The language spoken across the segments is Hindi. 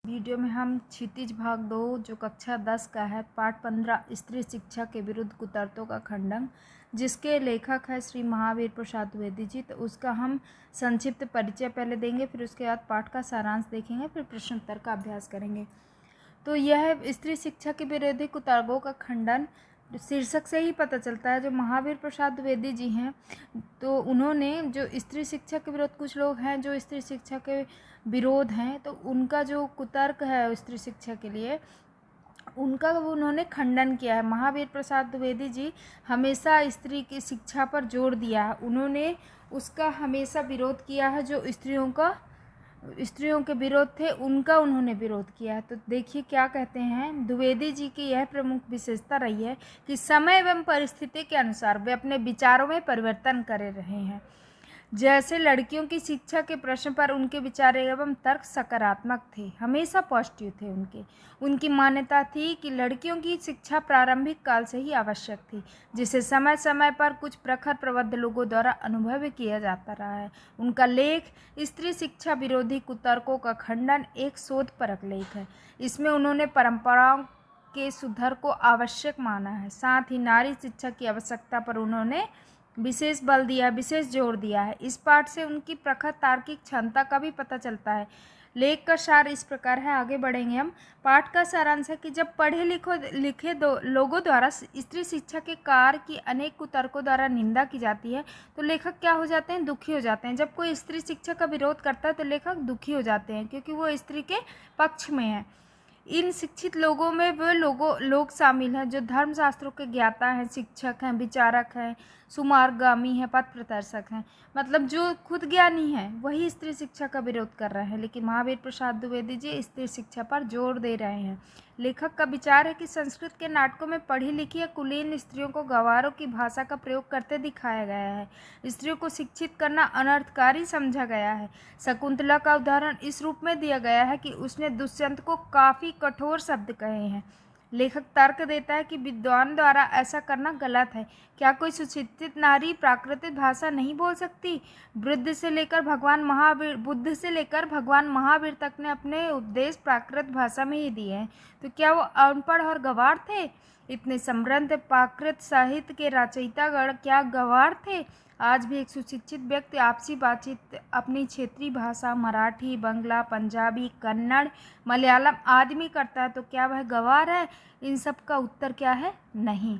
वीडियो में हम क्षितिज भाग 2 जो कक्षा 10 का है पाठ 15 स्त्री शिक्षा के विरुद्ध कुतर्थों का खंडन, जिसके लेखक है श्री महावीर प्रसाद द्विवेदी जी। तो उसका हम संक्षिप्त परिचय पहले देंगे, फिर उसके बाद पाठ का सारांश देखेंगे, फिर प्रश्न उत्तर का अभ्यास करेंगे। तो यह स्त्री शिक्षा के विरोधी कुतर्कों का खंडन शीर्षक से ही पता चलता है। जो महावीर प्रसाद द्विवेदी जी हैं, तो उन्होंने जो स्त्री शिक्षा के विरोध, कुछ लोग हैं जो स्त्री शिक्षा के विरोध हैं, तो उनका जो कुतर्क है स्त्री शिक्षा के लिए, उनका उन्होंने खंडन किया है। महावीर प्रसाद द्विवेदी जी हमेशा स्त्री की शिक्षा पर जोर दिया है, उन्होंने उसका हमेशा विरोध किया है। जो स्त्रियों के विरोध थे उनका उन्होंने विरोध किया है। तो देखिए क्या कहते हैं। द्विवेदी जी की यह प्रमुख विशेषता रही है कि समय एवं परिस्थिति के अनुसार वे अपने विचारों में परिवर्तन करे रहे हैं। जैसे लड़कियों की शिक्षा के प्रश्न पर उनके विचार एवं तर्क सकारात्मक थे, हमेशा पॉजिटिव थे। उनकी मान्यता थी कि लड़कियों की शिक्षा प्रारंभिक काल से ही आवश्यक थी, जिसे समय समय पर कुछ प्रखर प्रबुद्ध लोगों द्वारा अनुभव किया जाता रहा है। उनका लेख स्त्री शिक्षा विरोधी कुतर्कों का खंडन एक शोधपरक लेख है। इसमें उन्होंने परंपराओं के सुधार को आवश्यक माना है, साथ ही नारी शिक्षा की आवश्यकता पर उन्होंने विशेष बल दिया, विशेष जोर दिया है। इस पाठ से उनकी प्रखर तार्किक क्षमता का भी पता चलता है। लेख का सार इस प्रकार है, आगे बढ़ेंगे हम। पाठ का सारांश है कि जब पढ़े लिखे लोगों द्वारा स्त्री शिक्षा के कार्य की अनेक कुतर्कों द्वारा निंदा की जाती है, तो लेखक क्या हो जाते हैं, दुखी हो जाते हैं। जब कोई स्त्री शिक्षा का विरोध करता है तो लेखक दुखी हो जाते हैं, क्योंकि वो स्त्री के पक्ष में है। इन शिक्षित लोगों में वे लोग शामिल हैं जो धर्मशास्त्रों के ज्ञाता हैं, शिक्षक हैं, विचारक हैं, सुमार्गामी हैं, पथ प्रदर्शक हैं। मतलब जो खुद ज्ञानी हैं वही स्त्री शिक्षा का विरोध कर रहे हैं, लेकिन महावीर प्रसाद द्विवेदी जी स्त्री शिक्षा पर जोर दे रहे हैं। लेखक का विचार है कि संस्कृत के नाटकों में पढ़ी लिखी या कुलीन स्त्रियों को गंवारों की भाषा का प्रयोग करते दिखाया गया है। स्त्रियों को शिक्षित करना अनर्थकारी समझा गया है। शकुंतला का उदाहरण इस रूप में दिया गया है कि उसने दुष्यंत को काफ़ी कठोर शब्द कहे हैं। लेखक तर्क देता है कि विद्वान द्वारा ऐसा करना गलत है। क्या कोई सुशिक्षित नारी प्राकृतिक भाषा नहीं बोल सकती? बुद्ध से लेकर भगवान महावीर तक ने अपने उपदेश प्राकृत भाषा में ही दिए हैं, तो क्या वो अनपढ़ और गंवार थे? इतने समृद्ध प्राकृत साहित्य के रचयितागण क्या गंवार थे? आज भी एक सुशिक्षित व्यक्ति आपसी बातचीत अपनी क्षेत्रीय भाषा मराठी, बंगला, पंजाबी, कन्नड़, मलयालम आदि में करता है, तो क्या वह गंवार है? इन सब का उत्तर क्या है? नहीं।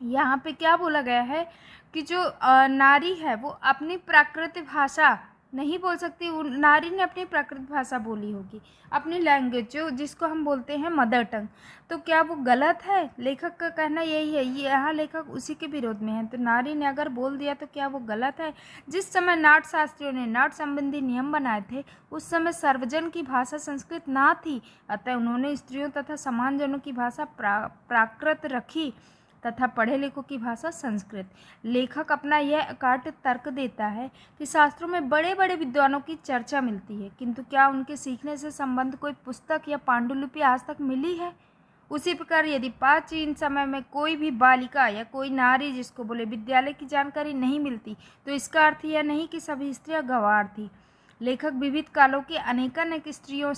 यहाँ पे क्या बोला गया है कि जो नारी है वो अपनी प्राकृतिक भाषा नहीं बोल सकती। नारी ने अपनी प्राकृतिक भाषा बोली होगी, अपनी लैंग्वेज जो जिसको हम बोलते हैं मदर टंग, तो क्या वो गलत है? लेखक का कहना यही है। यहाँ लेखक उसी के विरोध में है। तो नारी ने अगर बोल दिया तो क्या वो गलत है? जिस समय नाट्य शास्त्रियों ने नाट्य संबंधी नियम बनाए थे उस समय सर्वजन की भाषा संस्कृत ना थी, अतः उन्होंने स्त्रियों तथा समान जनों की भाषा प्राकृत रखी तथा पढ़े लिखों की भाषा संस्कृत। लेखक अपना यह अकाट्य तर्क देता है कि शास्त्रों में बड़े बड़े विद्वानों की चर्चा मिलती है, किंतु क्या उनके सीखने से संबंध कोई पुस्तक या पांडुलिपि आज तक मिली है? उसी प्रकार यदि प्राचीन समय में कोई भी बालिका या कोई नारी जिसको बोले विद्यालय की जानकारी नहीं मिलती, तो इसका अर्थ यह नहीं कि सभी स्त्रियां गंवार थी। लेखक विविध कालों की अनेकानेक स्त्रियों,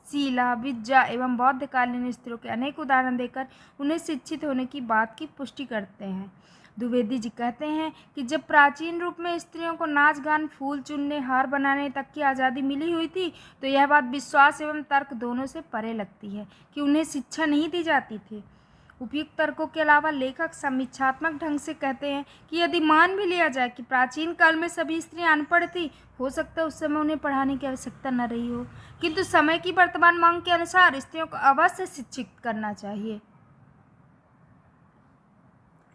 शीला, विद्या एवं बौद्धकालीन स्त्रियों के अनेक उदाहरण देकर उन्हें शिक्षित होने की बात की पुष्टि करते हैं। द्विवेदी जी कहते हैं कि जब प्राचीन रूप में स्त्रियों को नाच गान, फूल चुनने, हार बनाने तक की आज़ादी मिली हुई थी, तो यह बात विश्वास एवं तर्क दोनों से परे लगती है कि उन्हें शिक्षा नहीं दी जाती थी। उपयुक्त तर्कों के अलावा लेखक समीक्षात्मक ढंग से कहते हैं कि यदि मान भी लिया जाए कि प्राचीन काल में सभी स्त्रियां अनपढ़ थी, हो सकता है उस समय उन्हें पढ़ाने की आवश्यकता न रही हो, किंतु समय की वर्तमान मांग के अनुसार स्त्रियों को अवश्य शिक्षित करना चाहिए।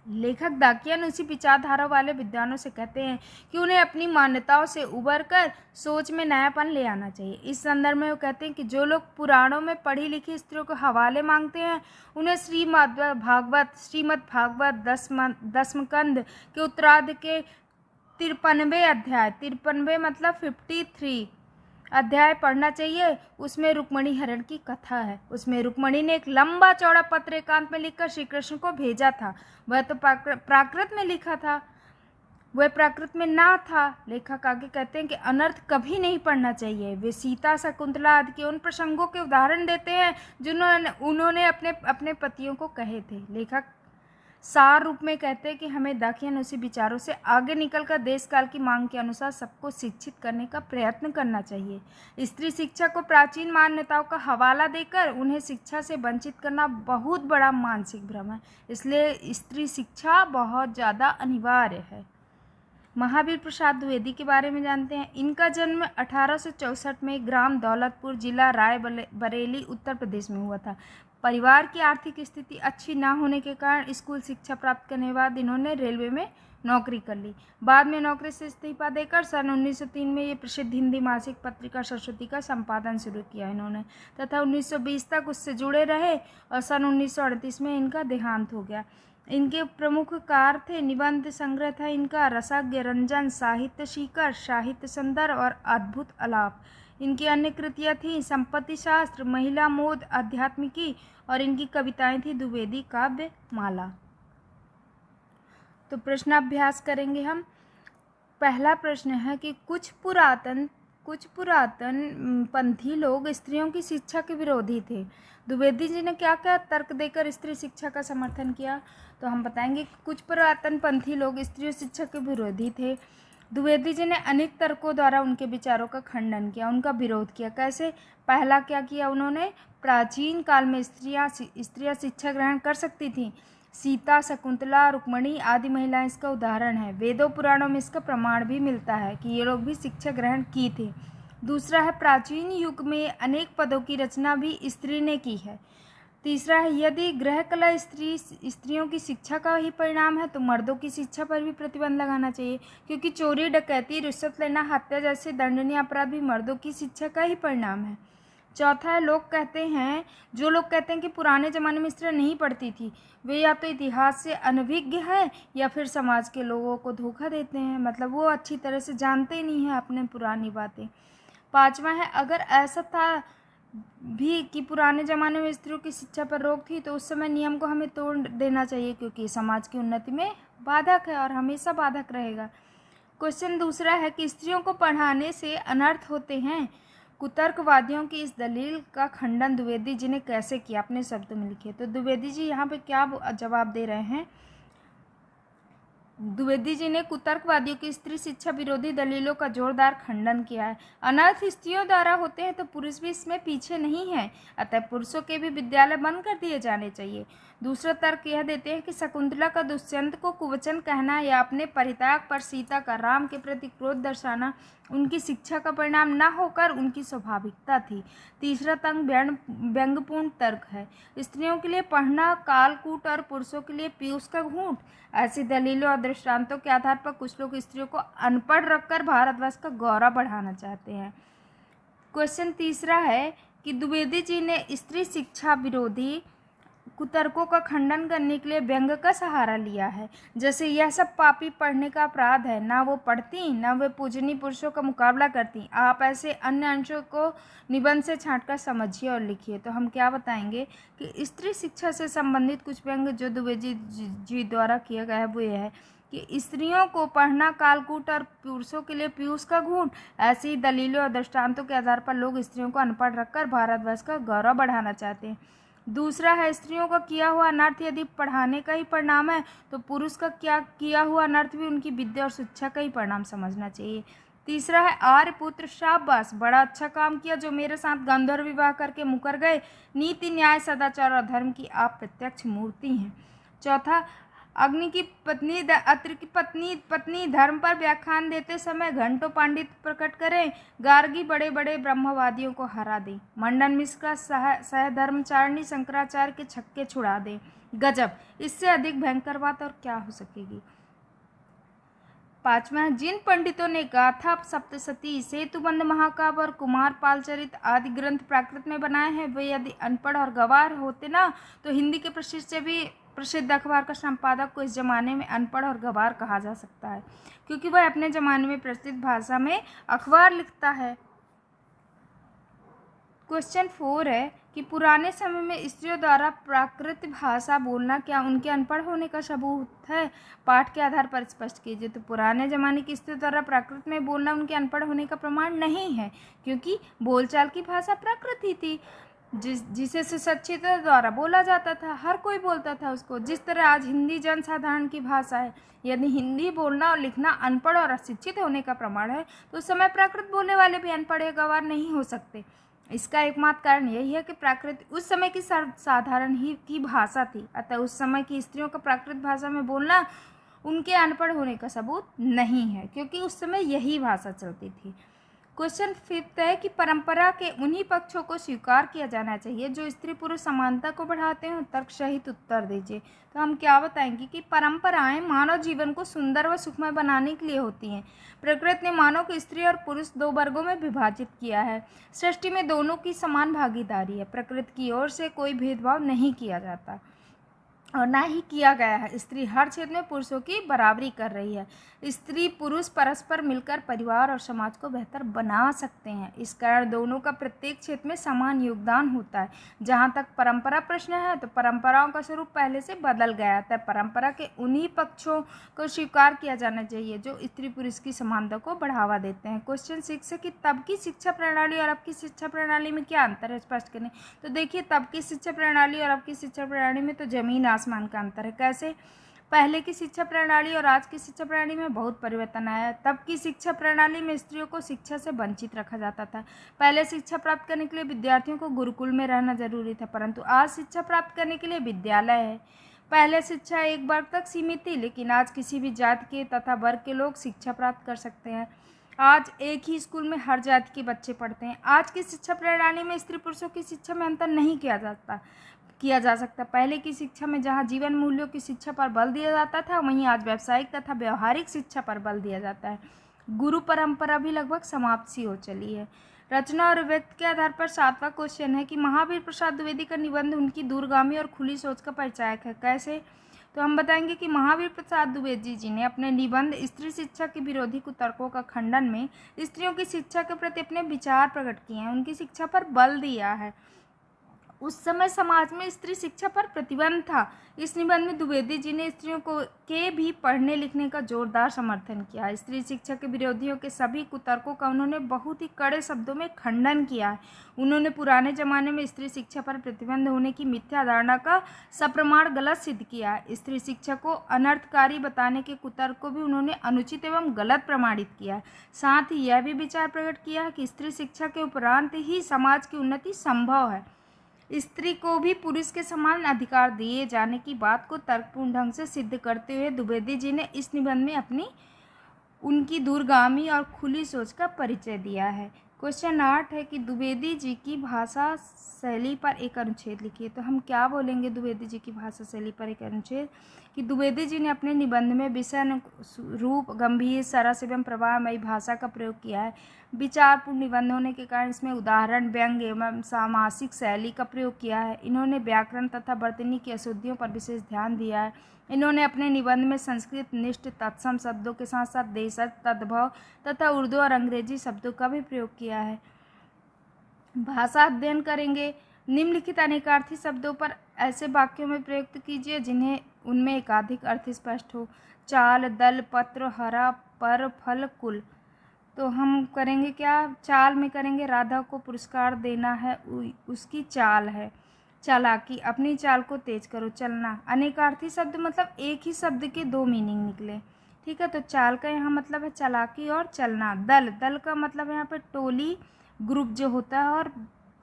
लेखक डाकियन उसी विचारधारा वाले विद्वानों से कहते हैं कि उन्हें अपनी मान्यताओं से उबरकर सोच में नयापन ले आना चाहिए। इस संदर्भ में वो कहते हैं कि जो लोग पुराणों में पढ़ी लिखी स्त्रियों को हवाले मांगते हैं, उन्हें श्रीमद् भागवत दसमकंद के उत्तरार्ध के 53वें अध्याय, 53 मतलब 53 अध्याय पढ़ना चाहिए। उसमें रुक्मणी हरण की कथा है। उसमें रुक्मणी ने एक लंबा चौड़ा पत्र एकांत में लिखकर श्री कृष्ण को भेजा था। वह तो प्राकृत में लिखा था। वह प्राकृत में ना था। लेखक आगे कहते हैं कि अनर्थ कभी नहीं पढ़ना चाहिए। वे सीता, शकुंतला आदि के उन प्रसंगों के उदाहरण देते हैं जिन्होंने उन्होंने अपने पतियों को कहे थे। लेखक सार रूप में कहते हैं कि हमें दाखियन उसी विचारों से आगे निकलकर देश काल की मांग के अनुसार सबको शिक्षित करने का प्रयत्न करना चाहिए। स्त्री शिक्षा को प्राचीन मान्यताओं का हवाला देकर उन्हें शिक्षा से वंचित करना बहुत बड़ा मानसिक भ्रम है। इसलिए स्त्री शिक्षा बहुत ज़्यादा अनिवार्य है। महावीर प्रसाद द्विवेदी के बारे में जानते हैं। इनका जन्म 1864 में ग्राम दौलतपुर, जिला रायबरेली, उत्तर प्रदेश में हुआ था। परिवार की आर्थिक स्थिति अच्छी ना होने के कारण स्कूल शिक्षा प्राप्त करने के बाद इन्होंने रेलवे में नौकरी कर ली। बाद में नौकरी से इस्तीफा देकर सन 1903 में ये प्रसिद्ध हिंदी मासिक पत्रिका सरस्वती का संपादन शुरू किया इन्होंने, तथा 1920 तक उससे जुड़े रहे और सन 1938 में इनका देहांत हो गया। इनके प्रमुख कार्य थे निबंध संग्रह था इनका रसज्ञ रंजन, साहित्य शिखर, साहित्य संदर्भ और अद्भुत आलाप। इनकी अन्य कृतियाँ थीं संपत्ति शास्त्र, महिला मोद, आध्यात्मिकी, और इनकी कविताएं थी द्विवेदी काव्य माला। तो प्रश्नाभ्यास करेंगे हम। पहला प्रश्न है कि कुछ पुरातन पंथी लोग स्त्रियों की शिक्षा के विरोधी थे। द्विवेदी जी ने क्या क्या तर्क देकर स्त्री शिक्षा का समर्थन किया? तो हम बताएंगे कि कुछ पुरातन पंथी लोग स्त्री शिक्षा के विरोधी थे। द्विवेदी जी ने अनेक तर्कों द्वारा उनके विचारों का खंडन किया, उनका विरोध किया। कैसे? पहला क्या किया उन्होंने? प्राचीन काल में स्त्रियां शिक्षा ग्रहण कर सकती थीं। सीता, शकुंतला, रुक्मिणी आदि महिलाएं इसका उदाहरण है। वेदों पुराणों में इसका प्रमाण भी मिलता है कि ये लोग भी शिक्षा ग्रहण की थी। दूसरा है प्राचीन युग में अनेक पदों की रचना भी स्त्री ने की है। तीसरा है यदि गृह कला स्त्रियों की शिक्षा का ही परिणाम है तो मर्दों की शिक्षा पर भी प्रतिबंध लगाना चाहिए, क्योंकि चोरी, डकैती, रिश्वत लेना, हत्या जैसे दंडनीय अपराध भी मर्दों की शिक्षा का ही परिणाम है। चौथा है जो लोग कहते हैं कि पुराने ज़माने में स्त्रियाँ नहीं पढ़ती थी, वे या तो इतिहास से अनभिज्ञ हैं या फिर समाज के लोगों को धोखा देते हैं, मतलब वो अच्छी तरह से जानते नहीं हैं अपने पुरानी बातें। पांचवा है अगर ऐसा था भी कि पुराने ज़माने में स्त्रियों की शिक्षा पर रोक थी तो उस समय नियम को हमें तोड़ देना चाहिए, क्योंकि समाज की उन्नति में बाधक है और हमेशा बाधक रहेगा। क्वेश्चन दूसरा है कि स्त्रियों को पढ़ाने से अनर्थ होते हैं। कुतर्कवादियों की इस दलील का खंडन द्विवेदी जी ने कैसे किया? अपने शब्दों में लिखिए। तो द्विवेदी जी यहाँ पे क्या जवाब दे रहे हैं? द्विवेदी जी ने कुतर्कवादियों की स्त्री शिक्षा विरोधी दलीलों का जोरदार खंडन किया है। अनर्थ स्त्रियों द्वारा होते हैं तो पुरुष भी इसमें पीछे नहीं है, अतः पुरुषों के भी विद्यालय बंद कर दिए जाने चाहिए। दूसरा तर्क यह देते हैं कि शकुंतला का दुष्यंत को कुवचन कहना या अपने परित्याग पर सीता का राम के प्रति क्रोध दर्शाना उनकी शिक्षा का परिणाम न होकर उनकी स्वाभाविकता थी। तीसरा तर्क व्यंग्यपूर्ण तर्क है। स्त्रियों के लिए पढ़ना कालकूट और पुरुषों के लिए पीयूष का घूंट। ऐसी दलीलों और दृष्टांतों के आधार पर कुछ लोग स्त्रियों को अनपढ़ रखकर भारतवर्ष का गौरव बढ़ाना चाहते हैं। क्वेश्चन तीसरा है कि द्विवेदी जी ने स्त्री शिक्षा विरोधी कुतर्कों का खंडन करने के लिए व्यंग का सहारा लिया है, जैसे यह सब पापी पढ़ने का अपराध है, ना वो पढ़ती ना वे पूजनीय पुरुषों का मुकाबला करती। आप ऐसे अन्य अंशों को निबंध से छांटकर समझिए और लिखिए। तो हम क्या बताएंगे कि स्त्री शिक्षा से संबंधित कुछ व्यंग जो द्विवेदी जी द्वारा किया गया है वो यह है कि स्त्रियों को पढ़ना कालकूट और पुरुषों के लिए पीयूष का घूंट। ऐसी दलीलों और दृष्टांतों के आधार पर लोग स्त्रियों को अनपढ़ रखकर भारतवर्ष का गौरव बढ़ाना चाहते हैं। दूसरा है स्त्रियों का किया हुआ अनर्थ यदि पढ़ाने का ही परिणाम है तो पुरुष का क्या किया हुआ अनर्थ भी उनकी विद्या और शिक्षा का ही परिणाम समझना चाहिए। तीसरा है आर्यपुत्र, शाबाश, बड़ा अच्छा काम किया जो मेरे साथ गंधर्व विवाह करके मुकर गए। नीति, न्याय, सदाचार और धर्म की आप प्रत्यक्ष मूर्ति हैं। चौथा, अग्नि की पत्नी अत्रि की पत्नी धर्म पर व्याख्यान देते समय घंटों पांडित्य प्रकट करें। गार्गी बड़े बड़े ब्रह्मवादियों को हरा दे। मंडन मिश्र का सहधर्मचारिणी शंकराचार्य के छक्के छुड़ा दे। गजब, इससे अधिक भयंकर बात और क्या हो सकेगी। पांचवा, जिन पंडितों ने गाथा, सप्तशती, सेतुबंध महाकाव्य और कुमार पालचरित आदि ग्रंथ प्राकृत में बनाए हैं वे यदि अनपढ़ और गवार होते ना तो हिंदी के प्रसिद्ध अखबार का संपादक को इस जमाने में अनपढ़ और गवार कहा जा सकता है, क्योंकि वह अपने जमाने में प्रचलित भाषा में अखबार लिखता है। क्वेश्चन 4 है कि पुराने समय में स्त्रियों द्वारा प्राकृत भाषा बोलना क्या उनके अनपढ़ होने का सबूत है? पाठ के आधार पर स्पष्ट कीजिए। तो पुराने ज़माने की स्त्रियों द्वारा प्राकृत में बोलना उनके अनपढ़ होने का प्रमाण नहीं है, क्योंकि बोलचाल की भाषा प्राकृत ही थी, जिसे सुशिक्षित द्वारा बोला जाता था। हर कोई बोलता था उसको। जिस तरह आज हिंदी जनसाधारण की भाषा है, यदि हिंदी बोलना और लिखना अनपढ़ और अशिक्षित होने का प्रमाण है, तो उस समय प्राकृत बोलने वाले भी अनपढ़ या गंवार नहीं हो सकते। इसका एकमात्र कारण यही है कि प्राकृत उस समय की साधारण ही की भाषा थी। अतः उस समय की स्त्रियों का प्राकृत भाषा में बोलना उनके अनपढ़ होने का सबूत नहीं है, क्योंकि उस समय यही भाषा चलती थी। क्वेश्चन 5 है कि परंपरा के उन्हीं पक्षों को स्वीकार किया जाना चाहिए जो स्त्री पुरुष समानता को बढ़ाते हैं। तर्क सहित उत्तर दीजिए। तो हम क्या बताएंगे कि परंपराएं मानव जीवन को सुंदर व सुखमय बनाने के लिए होती हैं। प्रकृति ने मानव को स्त्री और पुरुष 2 वर्गों में विभाजित किया है। सृष्टि में दोनों की समान भागीदारी है। प्रकृति की ओर से कोई भेदभाव नहीं किया जाता और ना ही किया गया है। स्त्री हर क्षेत्र में पुरुषों की बराबरी कर रही है। स्त्री पुरुष परस्पर मिलकर परिवार और समाज को बेहतर बना सकते हैं। इस कारण दोनों का प्रत्येक क्षेत्र में समान योगदान होता है। जहाँ तक परंपरा प्रश्न है, तो परंपराओं का स्वरूप पहले से बदल गया है। परंपरा के उन्हीं पक्षों को स्वीकार किया जाना चाहिए जो स्त्री पुरुष की समानता को बढ़ावा देते हैं। क्वेश्चन 6 है कि तब की शिक्षा प्रणाली और अब की शिक्षा प्रणाली में क्या अंतर है, स्पष्ट करें। तो देखिए, तब की शिक्षा प्रणाली और अब की शिक्षा प्रणाली में तो जमीन आसमान का अंतर है। कैसे? पहले की शिक्षा प्रणाली और आज की शिक्षा प्रणाली में बहुत परिवर्तन आया है। तब की शिक्षा प्रणाली में स्त्रियों को शिक्षा से वंचित रखा जाता था। पहले शिक्षा प्राप्त करने के लिए विद्यार्थियों को गुरुकुल में रहना जरूरी था, परंतु आज शिक्षा प्राप्त करने के लिए विद्यालय है। पहले शिक्षा एक वर्ग तक सीमित थी, लेकिन आज किसी भी जाति के तथा वर्ग के लोग शिक्षा प्राप्त कर सकते हैं। आज एक ही स्कूल में हर जाति के बच्चे पढ़ते हैं। आज की शिक्षा प्रणाली में स्त्री पुरुषों की शिक्षा में अंतर नहीं किया जा सकता। पहले की शिक्षा में जहां जीवन मूल्यों की शिक्षा पर बल दिया जाता था, वहीं आज व्यावसायिक तथा व्यवहारिक शिक्षा पर बल दिया जाता है। गुरु परंपरा भी लगभग समाप्त सी हो चली है। रचना और व्यक्ति के आधार पर 7वां क्वेश्चन है कि महावीर प्रसाद द्विवेदी का निबंध उनकी दूरगामी और खुली सोच का परिचायक है। कैसे? तो हम बताएंगे कि महावीर प्रसाद द्विवेदी जी ने अपने निबंध स्त्री शिक्षा के विरोधी कुतर्कों का खंडन में स्त्रियों की शिक्षा के प्रति अपने विचार प्रकट किए हैं, उनकी शिक्षा पर बल दिया है। उस समय समाज में स्त्री शिक्षा पर प्रतिबंध था। इस निबंध में द्विवेदी जी ने स्त्रियों के भी पढ़ने लिखने का जोरदार समर्थन किया। स्त्री शिक्षा के विरोधियों के सभी कुतर्कों का उन्होंने बहुत ही कड़े शब्दों में खंडन किया है। उन्होंने पुराने जमाने में स्त्री शिक्षा पर प्रतिबंध होने की मिथ्या धारणा का सप्रमाण गलत सिद्ध किया है। स्त्री शिक्षा को अनर्थकारी बताने के कुतर्क को भी उन्होंने अनुचित एवं गलत प्रमाणित किया है। साथ ही यह भी विचार प्रकट किया है कि स्त्री शिक्षा के उपरांत ही समाज की उन्नति संभव है। स्त्री को भी पुरुष के समान अधिकार दिए जाने की बात को तर्कपूर्ण ढंग से सिद्ध करते हुए द्विवेदी जी ने इस निबंध में उनकी दूरगामी और खुली सोच का परिचय दिया है। क्वेश्चन 8 है कि द्विवेदी जी की भाषा शैली पर एक अनुच्छेद लिखिए। तो हम क्या बोलेंगे द्विवेदी जी की भाषा शैली पर एक अनुच्छेद कि द्विवेदी जी ने अपने निबंध में विषय रूप, गंभीर, सरस एवं प्रवाहमयी भाषा का प्रयोग किया है। विचारपूर्ण निबंध होने के कारण इसमें उदाहरण, व्यंग्य एवं सामासिक शैली का प्रयोग किया है। इन्होंने व्याकरण तथा वर्तनी की अशुद्धियों पर विशेष ध्यान दिया है। इन्होंने अपने निबंध में संस्कृत निष्ठ तत्सम शब्दों के साथ साथ देशज, तद्भव तथा उर्दू और अंग्रेजी शब्दों का भी प्रयोग किया है। भाषा अध्ययन करेंगे। निम्नलिखित अनेकार्थी शब्दों पर ऐसे वाक्यों में प्रयुक्त कीजिए जिन्हें उनमें एकाधिक अर्थ स्पष्ट हो। चाल, दल, पत्र, हरा, पर, फल, कुल। तो हम करेंगे क्या? चाल में करेंगे राधा को पुरस्कार देना है, उसकी चाल है। चालाकी, अपनी चाल को तेज करो। चलना, अनेकार्थी शब्द मतलब एक ही शब्द के 2 मीनिंग निकले। ठीक है, तो चाल का यहाँ मतलब है चालाकी और चलना। दल, दल का मतलब यहाँ पे टोली, ग्रुप जो होता है, और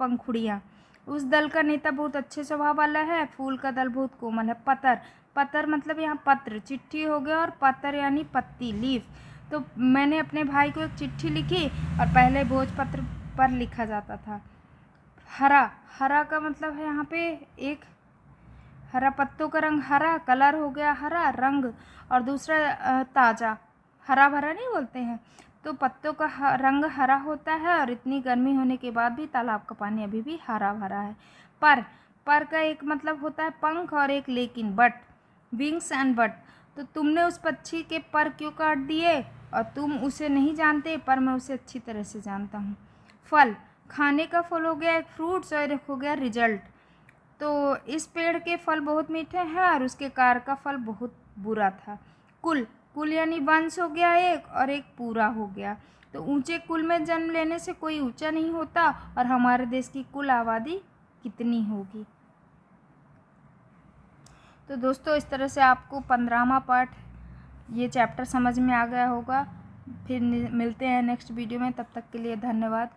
पंखुड़ियाँ। उस दल का नेता बहुत अच्छे स्वभाव वाला है। फूल का दल बहुत कोमल है। पतर, पतर मतलब यहाँ पत्र, चिट्ठी हो गया, और पतर यानी पत्ती, लीफ। तो मैंने अपने भाई को एक चिट्ठी लिखी, और पहले भोजपत्र पर लिखा जाता था। हरा, हरा का मतलब है यहाँ पे एक हरा, पत्तों का रंग हरा, कलर हो गया हरा रंग, और दूसरा ताज़ा, हरा भरा नहीं बोलते हैं, तो पत्तों का रंग हरा होता है, और इतनी गर्मी होने के बाद भी तालाब का पानी अभी भी हरा भरा है। पर, पर का एक मतलब होता है पंख, और एक लेकिन, बट, विंग्स एंड बट। तो तुमने उस पक्षी के पर क्यों काट दिए, और तुम उसे नहीं जानते, पर मैं उसे अच्छी तरह से जानता हूँ। फल, खाने का फल हो गया एक फ्रूट्स और एक हो गया रिजल्ट। तो इस पेड़ के फल बहुत मीठे हैं और उसके कार का फल बहुत बुरा था। कुल कुल यानी वंश हो गया एक और एक पूरा हो गया। तो ऊंचे कुल में जन्म लेने से कोई ऊंचा नहीं होता। और हमारे देश की कुल आबादी कितनी होगी। तो दोस्तों इस तरह से आपको 15वां पार्ट ये चैप्टर समझ में आ गया होगा। फिर मिलते हैं नेक्स्ट वीडियो में, तब तक के लिए धन्यवाद।